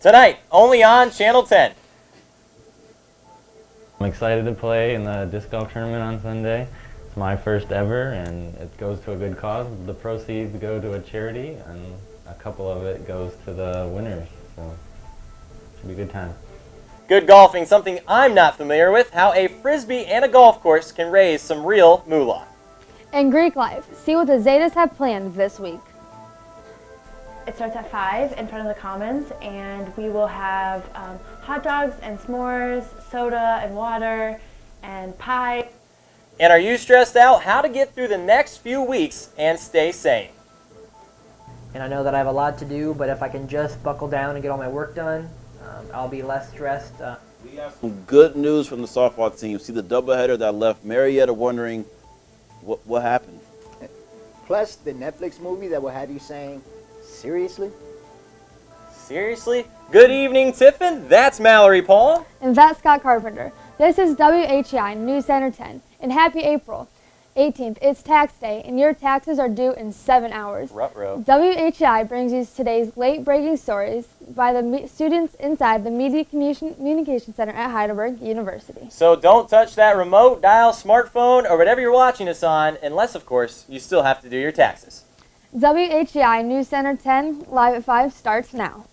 Tonight, only on Channel 10. I'm excited to play in the disc golf tournament on Sunday. It's my first ever, and it goes to a good cause. The proceeds go to a charity, and a couple of it goes to the winners. So it should be a good time. Good golfing, something I'm not familiar with, how a frisbee and a golf course can raise some real moolah. And Greek life, see what the Zetas have planned this week. It starts at 5 in front of the Commons, and we will have hot dogs and s'mores, soda and water, and pie. And are you stressed out how to get through the next few weeks and stay sane? And I know that I have a lot to do, but if I can just buckle down and get all my work done, I'll be less stressed. We have some good news from the softball team. See the doubleheader that left Marietta wondering what happened. Plus the Netflix movie that will have you saying, seriously? Seriously? Good evening, Tiffin. That's Mallory Paul. And that's Scott Carpenter. This is WHEI News Center 10. And happy April 18th. It's tax day, and your taxes are due in 7 hours. Ruh-roh. WHEI brings you today's late-breaking stories by the students inside the Media Communication Center at Heidelberg University. So don't touch that remote, dial, smartphone, or whatever you're watching us on, unless, of course, you still have to do your taxes. WHEI News Center 10, live at 5, starts now.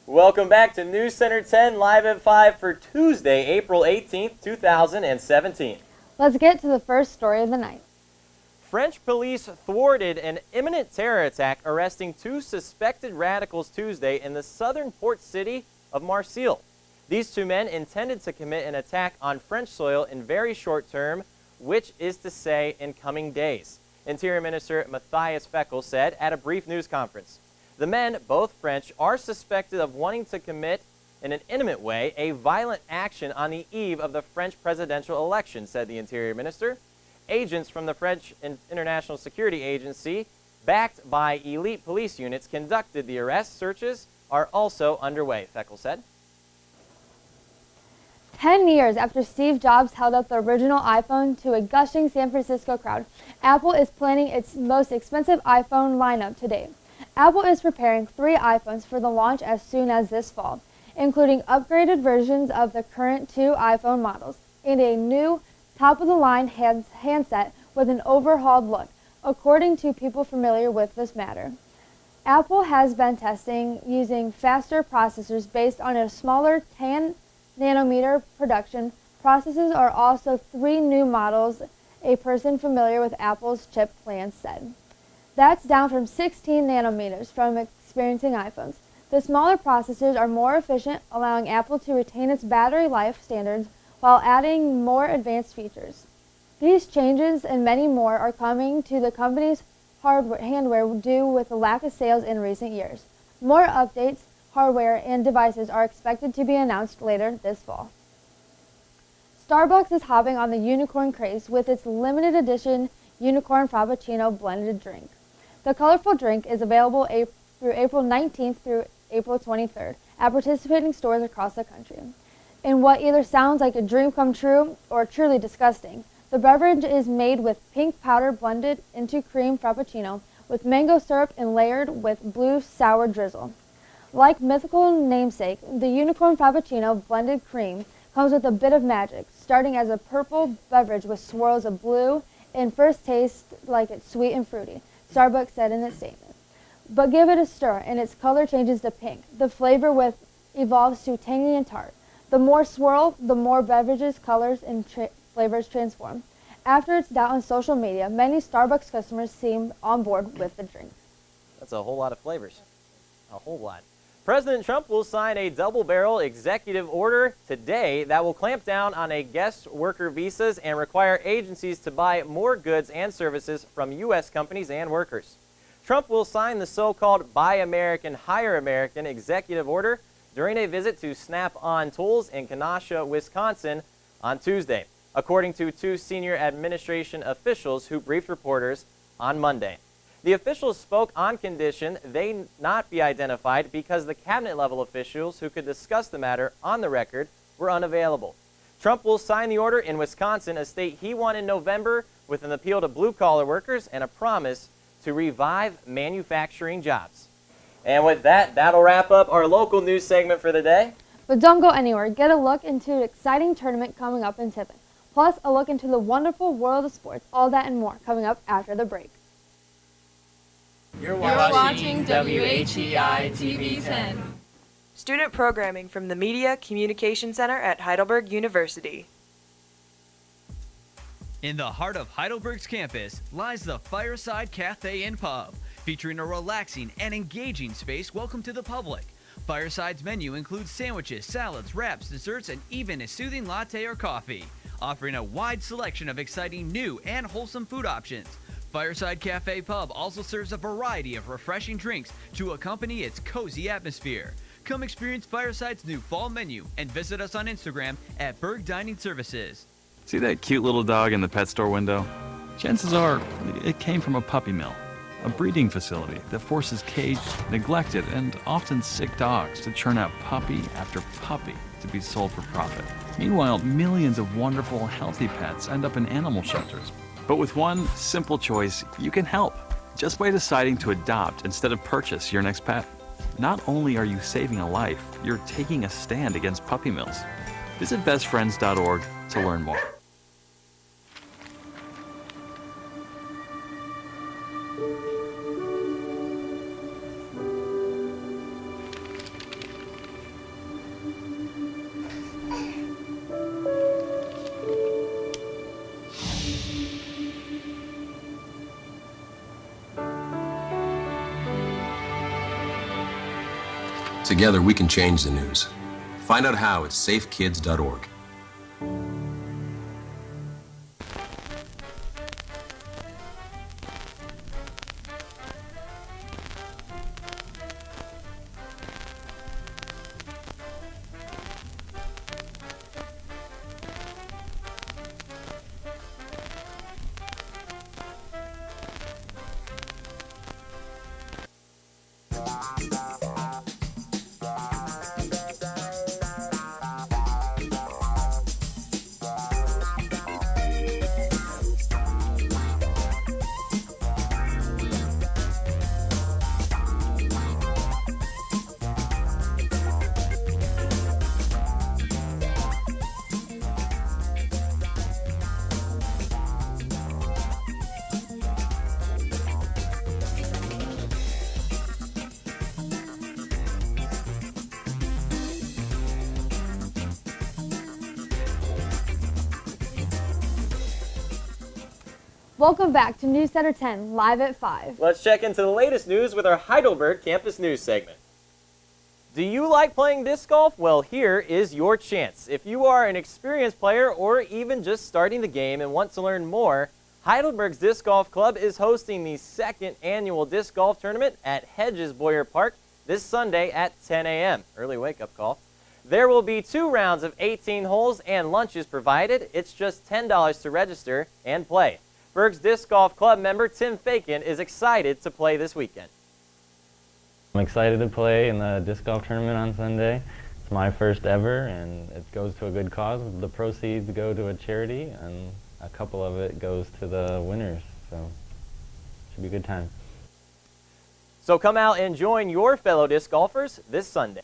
Welcome back to News Center 10, live at 5 for Tuesday, April 18th, 2017. Let's get to the first story of the night. French police thwarted an imminent terror attack, arresting 2 suspected radicals Tuesday in the southern port city of Marseille. These 2 men intended to commit an attack on French soil in very short term, which is to say in coming days. Interior Minister Matthias Feckel said at a brief news conference. The men, both French, are suspected of wanting to commit, in an intimate way, a violent action on the eve of the French presidential election, said the Interior Minister. Agents from the French International Security Agency, backed by elite police units, conducted the arrest. Searches are also underway, Feckel said. 10 years after Steve Jobs held up the original iPhone to a gushing San Francisco crowd, Apple is planning its most expensive iPhone lineup to date. Apple is preparing 3 iPhones for the launch as soon as this fall, including upgraded versions of the current 2 iPhone models and a new top-of-the-line handset with an overhauled look, according to people familiar with this matter. Apple has been testing using faster processors based on a smaller 10-nanometer production. Processors are also 3 new models, a person familiar with Apple's chip plans said. That's down from 16 nanometers from experiencing iPhones. The smaller processors are more efficient, allowing Apple to retain its battery life standards while adding more advanced features. These changes and many more are coming to the company's hardware due with the lack of sales in recent years. More updates, hardware, and devices are expected to be announced later this fall. Starbucks is hopping on the unicorn craze with its limited edition Unicorn Frappuccino blended drink. The colorful drink is available through April 19th through April 23rd at participating stores across the country. In what either sounds like a dream come true or truly disgusting, the beverage is made with pink powder blended into cream frappuccino with mango syrup and layered with blue sour drizzle. Like mythical namesake, the Unicorn Frappuccino blended cream comes with a bit of magic, starting as a purple beverage with swirls of blue and first tastes like it's sweet and fruity, Starbucks said in its statement. But give it a stir and its color changes to pink. The flavor evolves to tangy and tart. The more swirl, the more beverages, colors, and flavors transform. After its doubt on social media, many Starbucks customers seemed on board with the drink. That's a whole lot of flavors. A whole lot. President Trump will sign a double-barrel executive order today that will clamp down on guest worker visas and require agencies to buy more goods and services from U.S. companies and workers. Trump will sign the so-called Buy American, Hire American executive order during a visit to Snap-on Tools in Kenosha, Wisconsin on Tuesday, according to two senior administration officials who briefed reporters on Monday. The officials spoke on condition they not be identified because the cabinet-level officials who could discuss the matter on the record were unavailable. Trump will sign the order in Wisconsin, a state he won in November, with an appeal to blue-collar workers and a promise to revive manufacturing jobs. And with that, that'll wrap up our local news segment for the day. But don't go anywhere. Get a look into an exciting tournament coming up in Tippin. Plus, a look into the wonderful world of sports. All that and more coming up after the break. You're watching WHEI TV 10. Student programming from the Media Communication Center at Heidelberg University. In the heart of Heidelberg's campus lies the Fireside Cafe and Pub, featuring a relaxing and engaging space welcome to the public. Fireside's menu includes sandwiches, salads, wraps, desserts, and even a soothing latte or coffee, offering a wide selection of exciting new and wholesome food options. Fireside Cafe Pub also serves a variety of refreshing drinks to accompany its cozy atmosphere. Come experience Fireside's new fall menu and visit us on Instagram at Berg Dining Services. See that cute little dog in the pet store window? Chances are it came from a puppy mill, a breeding facility that forces caged, neglected, and often sick dogs to churn out puppy after puppy to be sold for profit. Meanwhile, millions of wonderful, healthy pets end up in animal shelters. But with one simple choice, you can help, just by deciding to adopt instead of purchase your next pet. Not only are you saving a life, you're taking a stand against puppy mills. Visit bestfriends.org to learn more. Together we can change the news. Find out how at safekids.org. Welcome back to News Center 10, live at 5. Let's check into the latest news with our Heidelberg Campus News segment. Do you like playing disc golf? Well, here is your chance. If you are an experienced player or even just starting the game and want to learn more, Heidelberg's Disc Golf Club is hosting the second annual disc golf tournament at Hedges Boyer Park this Sunday at 10 a.m. Early wake-up call. There will be 2 rounds of 18 holes and lunches provided. It's just $10 to register and play. Berg's Disc Golf Club member Tim Fakin is excited to play this weekend. I'm excited to play in the disc golf tournament on Sunday. It's my first ever, and it goes to a good cause. The proceeds go to a charity, and a couple of it goes to the winners, so it should be a good time. So come out and join your fellow disc golfers this Sunday.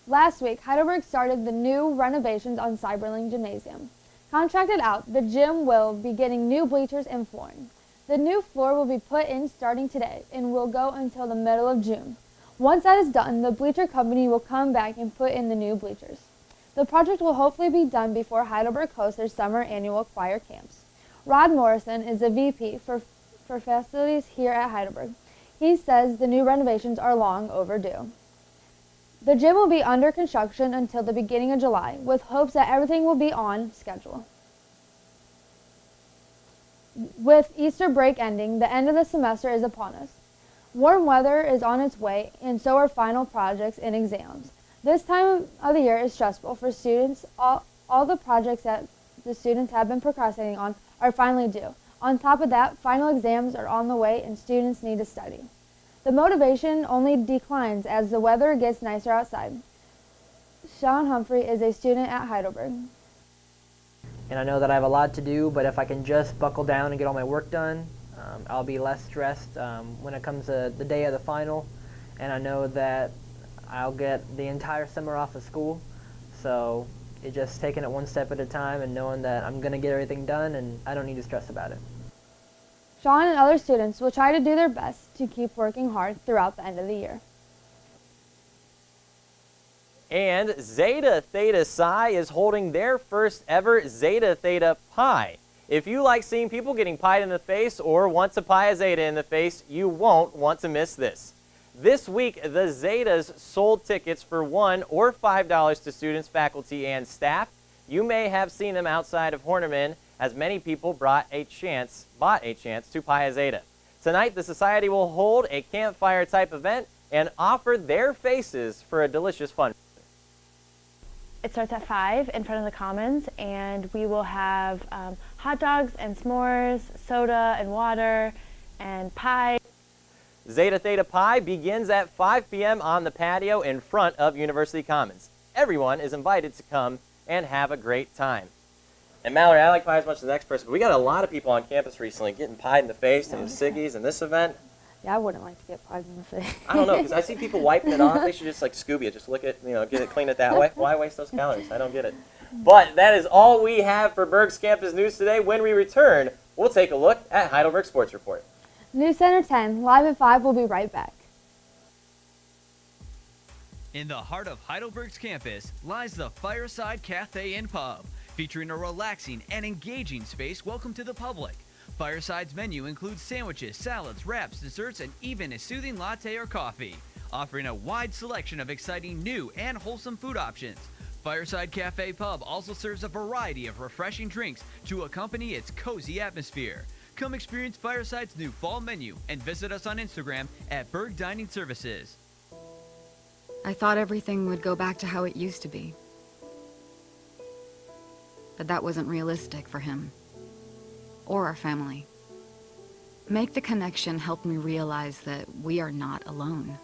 Last week, Heidelberg started the new renovations on Cyberling Gymnasium. Contracted out, the gym will be getting new bleachers and flooring. The new floor will be put in starting today and will go until the middle of June. Once that is done, the bleacher company will come back and put in the new bleachers. The project will hopefully be done before Heidelberg hosts their summer annual choir camps. Rod Morrison is the VP for facilities here at Heidelberg. He says the new renovations are long overdue. The gym will be under construction until the beginning of July, with hopes that everything will be on schedule. With Easter break ending, the end of the semester is upon us. Warm weather is on its way, and so are final projects and exams. This time of the year is stressful for students. All the projects that the students have been procrastinating on are finally due. On top of that, final exams are on the way and students need to study. The motivation only declines as the weather gets nicer outside. Sean Humphrey is a student at Heidelberg. And I know that I have a lot to do, but if I can just buckle down and get all my work done, I'll be less stressed when it comes to the day of the final. And I know that I'll get the entire summer off of school. So it's just taking it one step at a time and knowing that I'm going to get everything done and I don't need to stress about it. Sean and other students will try to do their best to keep working hard throughout the end of the year. And Zeta Theta Psi is holding their first ever Zeta Theta Pi. If you like seeing people getting pied in the face or want to pie a Zeta in the face, you won't want to miss this. This week, the Zetas sold tickets for $1 or $5 to students, faculty, and staff. You may have seen them outside of Horniman, as many people bought a chance to pie a Zeta. Tonight, the Society will hold a campfire-type event and offer their faces for a delicious fun. It starts at 5 in front of the Commons, and we will have hot dogs and s'mores, soda and water, and pie. Zeta Theta Pi begins at 5 p.m. on the patio in front of University Commons. Everyone is invited to come and have a great time. And Mallory, I like pie as much as the next person, but we got a lot of people on campus recently getting pied in the face and the ciggies in this event. Yeah, I wouldn't like to get pied in the face. I don't know, because I see people wiping it off. They should just like Scooby it, just lick it, get it, clean it that way. Why waste those calories? I don't get it. But that is all we have for Berg's Campus News today. When we return, we'll take a look at Heidelberg Sports Report. News Center 10, live at 5, will be right back. In the heart of Heidelberg's campus lies the Fireside Cafe and Pub, featuring a relaxing and engaging space welcome to the public. Fireside's menu includes sandwiches, salads, wraps, desserts, and even a soothing latte or coffee, offering a wide selection of exciting new and wholesome food options. Fireside Cafe Pub also serves a variety of refreshing drinks to accompany its cozy atmosphere. Come experience Fireside's new fall menu and visit us on Instagram at Berg Dining Services. I thought everything would go back to how it used to be. But that wasn't realistic for him. Or our family. Make the Connection helped me realize that we are not alone.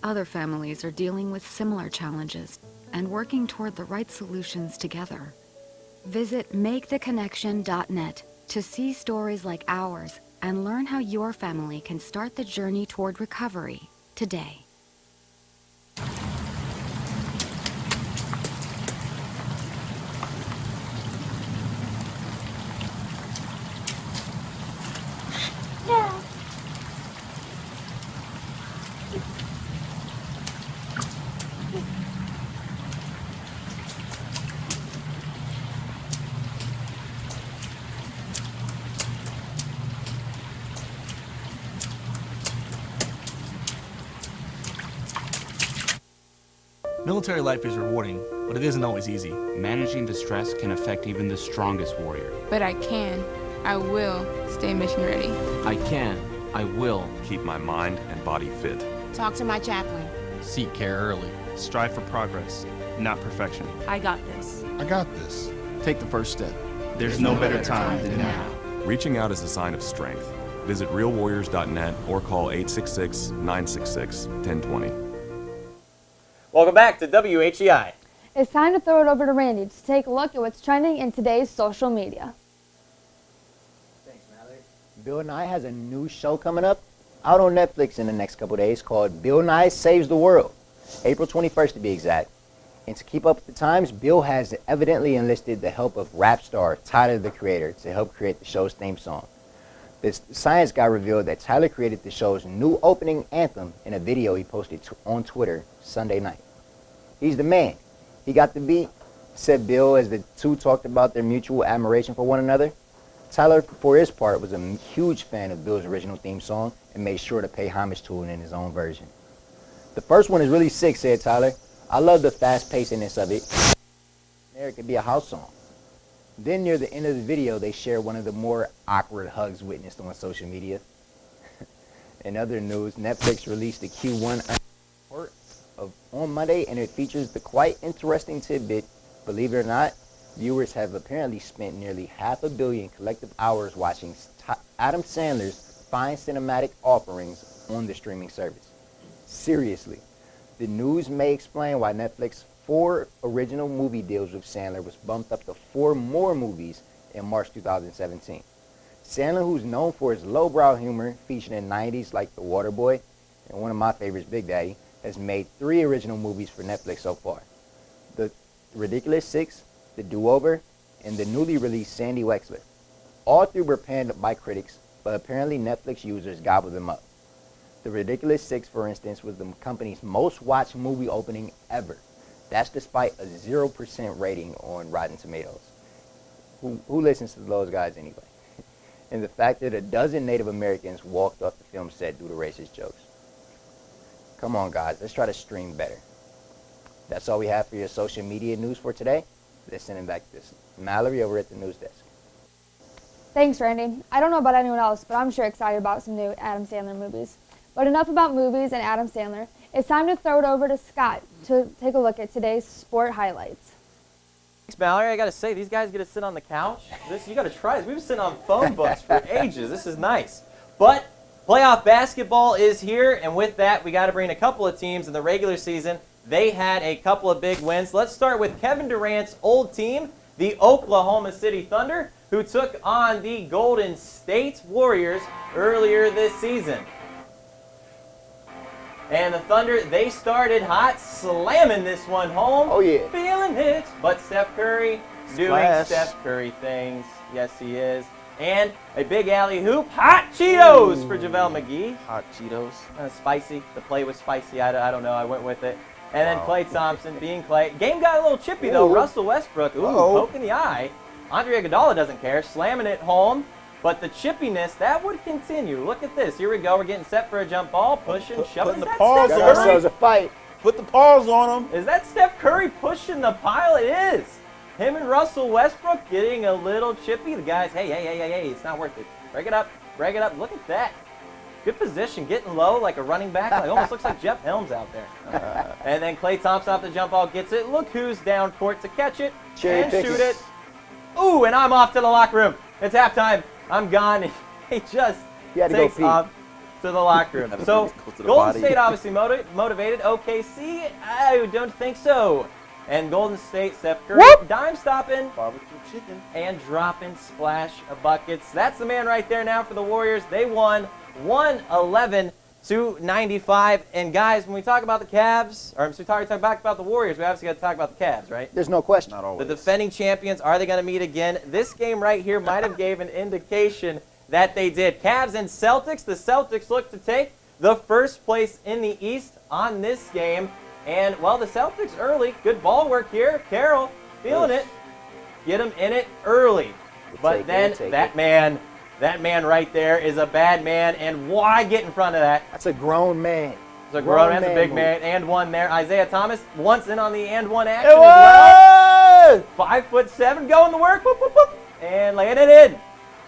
Other families are dealing with similar challenges and working toward the right solutions together. Visit maketheconnection.net to see stories like ours and learn how your family can start the journey toward recovery today. Military life is rewarding, but it isn't always easy. Managing the stress can affect even the strongest warrior. But I will stay mission ready. I will keep my mind and body fit. Talk to my chaplain. Seek care early. Strive for progress, not perfection. I got this. I got this. Take the first step. There's no better time than now. Reaching out is a sign of strength. Visit realwarriors.net or call 866-966-1020. Welcome back to WHEI. It's time to throw it over to Randy to take a look at what's trending in today's social media. Thanks, Mallory. Bill Nye has a new show coming up out on Netflix in the next couple days called Bill Nye Saves the World, April 21st to be exact. And to keep up with the times, Bill has evidently enlisted the help of rap star Tyler, the Creator, to help create the show's theme song. This science guy revealed that Tyler created the show's new opening anthem in a video he posted on Twitter Sunday night. He's the man. He got the beat, said Bill as the two talked about their mutual admiration for one another. Tyler, for his part, was a huge fan of Bill's original theme song and made sure to pay homage to it in his own version. The first one is really sick, said Tyler. I love the fast-pacedness of it. It could be a house song. Then near the end of the video, they share one of the more awkward hugs witnessed on social media. In other news, Netflix released the Q1 report on Monday, and it features the quite interesting tidbit. Believe it or not, viewers have apparently spent nearly 500 million collective hours watching Adam Sandler's fine cinematic offerings on the streaming service. Seriously, the news may explain why Netflix's 4 original movie deals with Sandler was bumped up to 4 more movies in March 2017. Sandler, who's known for his lowbrow humor featured in 90s like The Waterboy and one of my favorites, Big Daddy, has made 3 original movies for Netflix so far. The Ridiculous Six, The Do-Over, and the newly released Sandy Wexler. All 3 were panned by critics, but apparently Netflix users gobbled them up. The Ridiculous Six, for instance, was the company's most watched movie opening ever. That's despite a 0% rating on Rotten Tomatoes. Who listens to those guys anyway? And the fact that a dozen Native Americans walked off the film set due to racist jokes. Come on, guys, let's try to stream better. That's all we have for your social media news for today. Let's send it back to Mallory over at the news desk. Thanks, Randy. I don't know about anyone else, but I'm sure excited about some new Adam Sandler movies. But enough about movies and Adam Sandler. It's time to throw it over to Scott to take a look at today's sport highlights. Thanks, Mallory. I got to say, these guys get to sit on the couch. You got to try this. We've been sitting on phone books for ages. This is nice. But playoff basketball is here, and with that, we got to bring a couple of teams in the regular season. They had a couple of big wins. Let's start with Kevin Durant's old team, the Oklahoma City Thunder, who took on the Golden State Warriors earlier this season. And the Thunder, they started hot, slamming this one home. Oh, yeah. Feeling it. But Steph Curry doing Steph Curry things. Yes, he is. And a big alley-hoop. Hot Cheetos for JaVale McGee. Hot Cheetos. Spicy. The play was spicy. I don't know. I went with it. And then Klay Thompson being Klay. Game got a little chippy, though. Russell Westbrook, poke in the eye. Andre Iguodala doesn't care, slamming it home. But the chippiness, that would continue. Look at this. Here we go. We're getting set for a jump ball. Pushing, shoving. Putting the paws on ourselves a fight. Put the paws on him. Is that Steph Curry pushing the pile? It is. Him and Russell Westbrook getting a little chippy. The guys, hey, it's not worth it. Break it up. Break it up. Look at that. Good position, getting low like a running back. Like, almost looks like Jeff Helms out there. And then Klay Thompson off the jump ball gets it. Look who's down court to catch it and shoot it. Ooh, and I'm off to the locker room. It's halftime. I'm gone. He just takes off to the locker room. So Golden State obviously motivated. OKC, I don't think so. And Golden State, Steph Curry, dime stopping, barbecue chicken, and dropping splash of buckets. That's the man right there now for the Warriors. They won 111-95. And guys, when we talk about the Cavs, or we talk about the Warriors, we obviously got to talk about the Cavs, right? There's no question. Not always. The defending champions, are they going to meet again? This game right here might have gave an indication that they did. Cavs and Celtics. The Celtics look to take the first place in the East on this game. And, well, the Celtics early. Good ball work here. Carroll feeling it. Get them in it early. But then that man right there is a bad man. And why get in front of that? That's a grown man. It's a grown man, that's a big man. And one there. Isaiah Thomas once in on the and one action as well. 5'7", going to work. Whoop, whoop, whoop, and laying it in.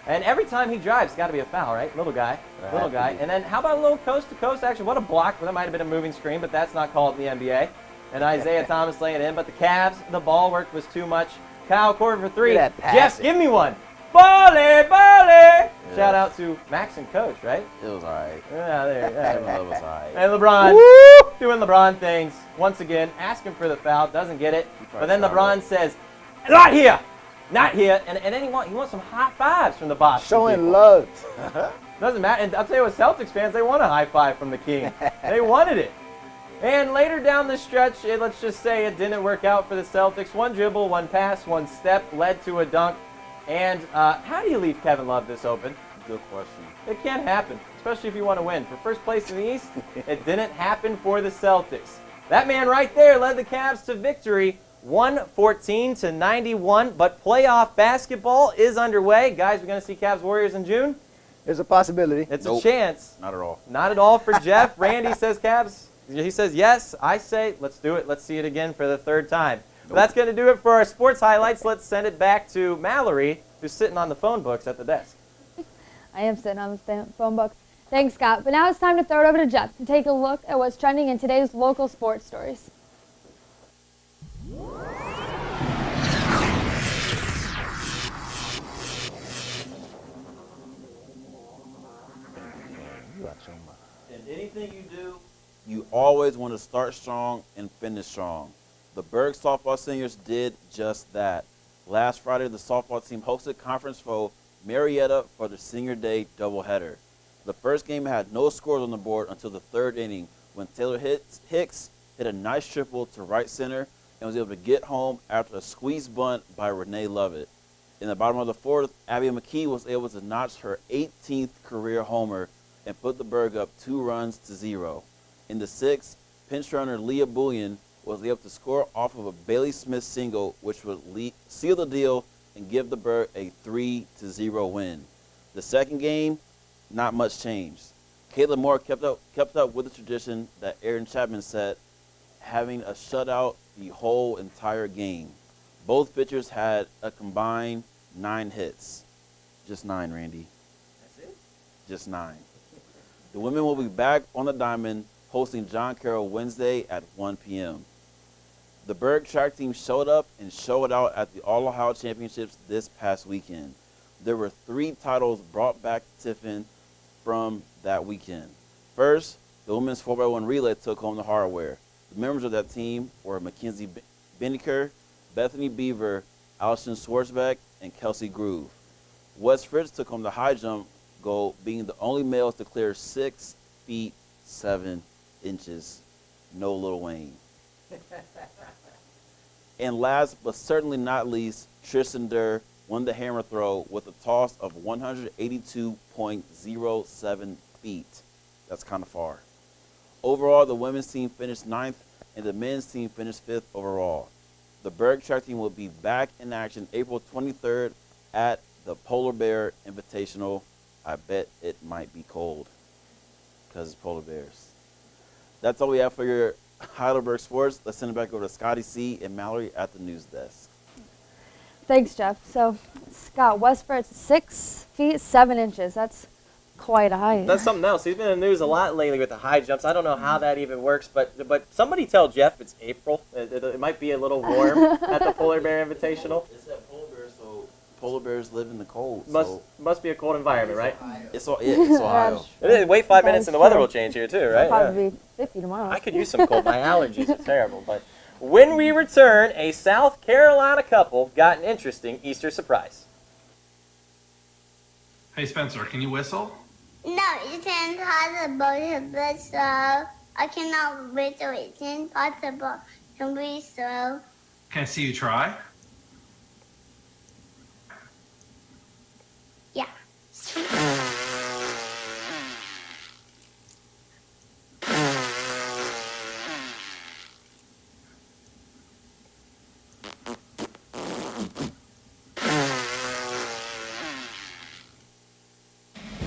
And every time he drives, it's got to be a foul, right? Little guy. Little guy. And then how about a little coast-to-coast action? What a block. Well, that might have been a moving screen, but that's not called in the NBA. And Isaiah Thomas laying it in. But the Cavs, the ball work was too much. Kyle Korver for 3. Jeff, give me one. Bally! Yeah. Shout out to Max and Coach, right? It was all right. Yeah, there. It was all right. And LeBron doing LeBron things. Once again, asking for the foul. Doesn't get it. But then LeBron says, not here. Not here. And then he wants some high fives from the Boston Showing people. love. Doesn't matter. And I'll tell you what, Celtics fans, they want a high five from the King. They wanted it. And later down the stretch, let's just say it didn't work out for the Celtics. One dribble, one pass, one step led to a dunk. And how do you leave Kevin Love this open? Good question. It can't happen, especially if you want to win. For first place in the East, it didn't happen for the Celtics. That man right there led the Cavs to victory 114-91, but playoff basketball is underway. Guys, we're going to see Cavs Warriors in June? There's a possibility. It's a chance. Not at all. Not at all for Jeff. Randy says Cavs. He says yes. I say let's do it. Let's see it again for the third time. But that's going to do it for our sports highlights. Let's send it back to Mallory, who's sitting on the phone books at the desk. I am sitting on the phone book. Thanks, Scott. But now it's time to throw it over to Jeff to take a look at what's trending in today's local sports stories. In anything you do, you always want to start strong and finish strong. The Berg softball seniors did just that. Last Friday, the softball team hosted conference foe Marietta for the senior day doubleheader. The first game had no scores on the board until the third inning when Taylor Hicks hit a nice triple to right center and was able to get home after a squeeze bunt by Renee Lovett. In the bottom of the fourth, Abby McKee was able to notch her 18th career homer and put the Berg up 2-0. In the sixth, pinch runner Leah Bullion was able to score off of a Bailey Smith single, which would seal the deal and give the Berg a 3-0 win. The second game, not much changed. Kayla Moore kept up with the tradition that Aaron Chapman set, having a shutout the whole entire game. Both pitchers had a combined 9 hits. Just 9, Randy. That's it? Just 9. The women will be back on the diamond hosting John Carroll Wednesday at 1 p.m. The Berg track team showed up and showed out at the All-Ohio Championships this past weekend. There were 3 titles brought back to Tiffin from that weekend. First, the women's 4x1 relay took home the hardware. The members of that team were Mackenzie Benniker, Bethany Beaver, Allison Schwartzbeck, and Kelsey Groove. Wes Fritz took home the high jump gold, being the only males to clear 6 feet 7 inches. No Lil Wayne. And last but certainly not least, Tristan Durr won the hammer throw with a toss of 182.07 feet. That's kind of far. Overall, the women's team finished 9th and the men's team finished 5th overall. The Berg track team will be back in action April 23rd at the Polar Bear Invitational. I bet it might be cold because it's polar bears. That's all we have for your Heidelberg Sports. Let's send it back over to Scotty C. and Mallory at the news desk. Thanks, Jeff. So, Scott, Wes Fritz, 6 feet 7 inches. That's quite a height. That's something else. He's been in the news a lot lately with the high jumps. I don't know how that even works, but somebody tell Jeff it's April. It might be a little warm at the Polar Bear Invitational. It's at Polar Bear, so polar bears live in the cold. Must be a cold environment, right? It's Ohio. Wait 5 minutes and the weather will change here too, right? It'll probably be 50 tomorrow. I could use some cold. My allergies are terrible. But when we return, a South Carolina couple got an interesting Easter surprise. Hey Spencer, can you whistle? No, it's impossible to whistle. I cannot whistle. It's impossible to whistle. Can I see you try? Yeah.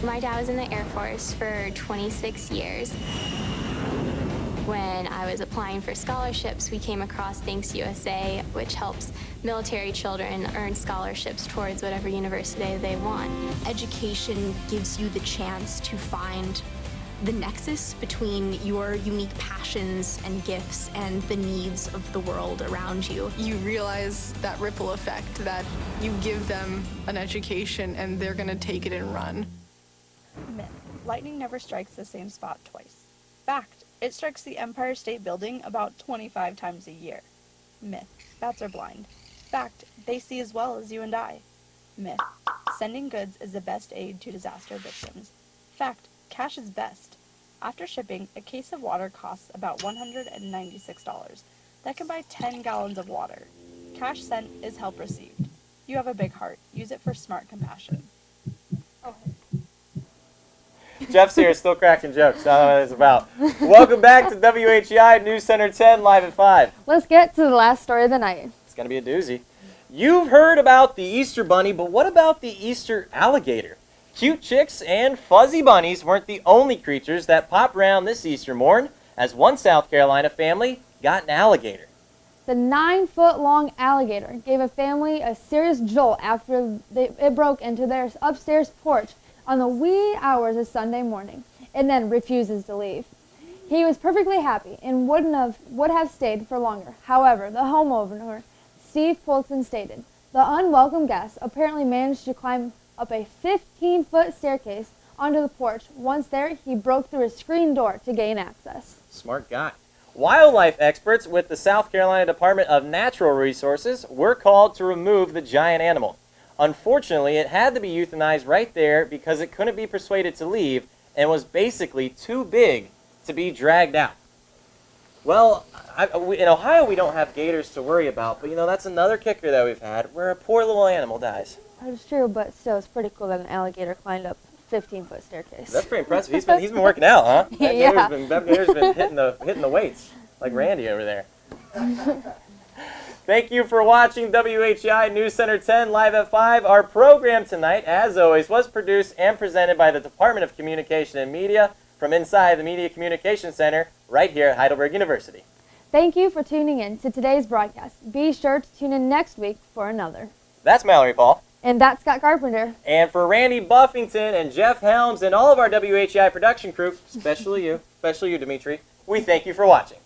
My dad was in the Air Force for 26 years. When I was applying for scholarships, we came across Thanks USA, which helps military children earn scholarships towards whatever university they want. Education gives you the chance to find the nexus between your unique passions and gifts and the needs of the world around you. You realize that ripple effect, that you give them an education and they're going to take it and run. Myth. Lightning never strikes the same spot twice. Fact. It strikes the Empire State Building about 25 times a year. Myth. Bats are blind. Fact. They see as well as you and I. Myth. Sending goods is the best aid to disaster victims. Fact. Cash is best. After shipping, a case of water costs about $196. That can buy 10 gallons of water. Cash sent is help received. You have a big heart. Use it for smart compassion. Jeff's here still cracking jokes. I don't know what it's about. Welcome back to WHEI News Center 10 live at 5. Let's get to the last story of the night. It's going to be a doozy. You've heard about the Easter bunny, but what about the Easter alligator? Cute chicks and fuzzy bunnies weren't the only creatures that popped around this Easter morn, as one South Carolina family got an alligator. The 9-foot-long alligator gave a family a serious jolt after it broke into their upstairs porch on the wee hours of Sunday morning, and then refuses to leave. He was perfectly happy and would have stayed for longer. However, the homeowner, Steve Poulton, stated, the unwelcome guest apparently managed to climb up a 15-foot staircase onto the porch. Once there, he broke through a screen door to gain access. Smart guy. Wildlife experts with the South Carolina Department of Natural Resources were called to remove the giant animal. Unfortunately, it had to be euthanized right there because it couldn't be persuaded to leave and was basically too big to be dragged out. Well, in Ohio we don't have gators to worry about, but that's another kicker that we've had where a poor little animal dies. That is true, but still, it's pretty cool that an alligator climbed up a 15-foot staircase. That's pretty impressive. He's been working out, huh? Yeah. That gator's been hitting the weights like Randy over there. Thank you for watching WHEI News Center 10 live at 5. Our program tonight, as always, was produced and presented by the Department of Communication and Media from inside the Media Communication Center right here at Heidelberg University. Thank you for tuning in to today's broadcast. Be sure to tune in next week for another. That's Mallory Paul. And that's Scott Carpenter. And for Randy Buffington and Jeff Helms and all of our WHEI production crew, especially you, Dimitri, we thank you for watching.